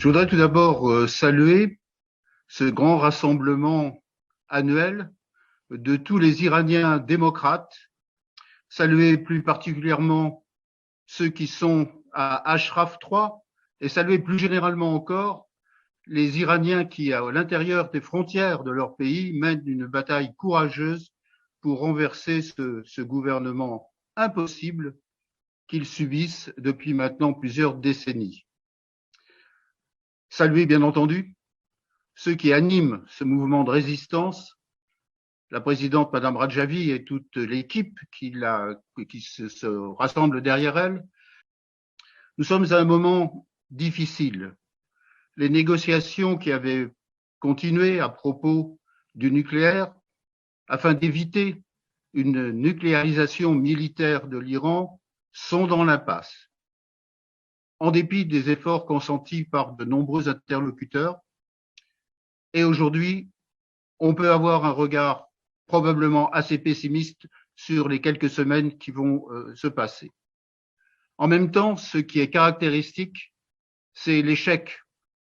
Je voudrais tout d'abord saluer ce grand rassemblement annuel de tous les Iraniens démocrates, saluer plus particulièrement ceux qui sont à Ashraf III et saluer plus généralement encore les Iraniens qui, à l'intérieur des frontières de leur pays, mènent une bataille courageuse pour renverser ce gouvernement impossible qu'ils subissent depuis maintenant plusieurs décennies. Saluer, bien entendu, ceux qui animent ce mouvement de résistance, la présidente Madame Rajavi et toute l'équipe qui se rassemble derrière elle. Nous sommes à un moment difficile. Les négociations qui avaient continué à propos du nucléaire, afin d'éviter une nucléarisation militaire de l'Iran, sont dans l'impasse. En dépit des efforts consentis par de nombreux interlocuteurs, et aujourd'hui, on peut avoir un regard probablement assez pessimiste sur les quelques semaines qui vont se passer. En même temps, ce qui est caractéristique, c'est l'échec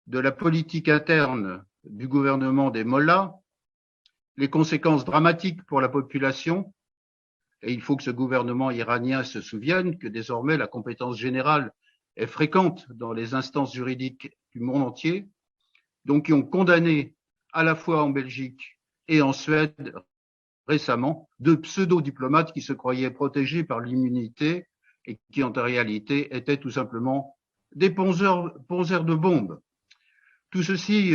de la politique interne du gouvernement des mollahs, les conséquences dramatiques pour la population, et il faut que ce gouvernement iranien se souvienne que désormais la compétence générale est fréquente dans les instances juridiques du monde entier, donc qui ont condamné à la fois en Belgique et en Suède récemment deux pseudo-diplomates qui se croyaient protégés par l'immunité et qui en réalité étaient tout simplement des poseurs de bombes. Tout ceci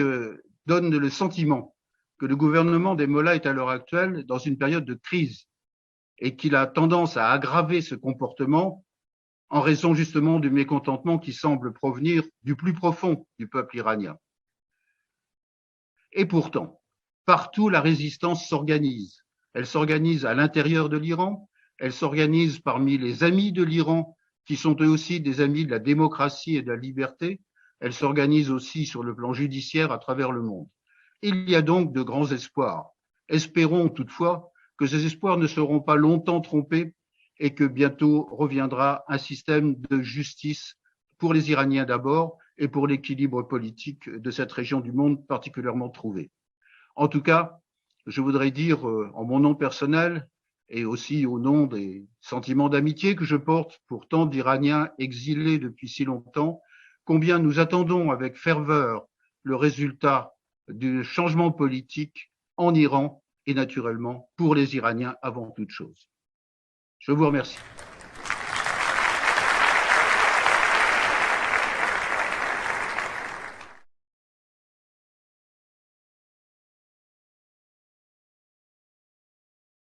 donne le sentiment que le gouvernement des mollahs est à l'heure actuelle dans une période de crise et qu'il a tendance à aggraver ce comportement en raison justement du mécontentement qui semble provenir du plus profond du peuple iranien. Et pourtant, partout la résistance s'organise. Elle s'organise à l'intérieur de l'Iran, elle s'organise parmi les amis de l'Iran, qui sont eux aussi des amis de la démocratie et de la liberté, elle s'organise aussi sur le plan judiciaire à travers le monde. Il y a donc de grands espoirs. Espérons toutefois que ces espoirs ne seront pas longtemps trompés et que bientôt reviendra un système de justice pour les Iraniens d'abord et pour l'équilibre politique de cette région du monde particulièrement trouvée. En tout cas, je voudrais dire en mon nom personnel et aussi au nom des sentiments d'amitié que je porte pour tant d'Iraniens exilés depuis si longtemps, combien nous attendons avec ferveur le résultat du changement politique en Iran et naturellement pour les Iraniens avant toute chose. Je vous remercie.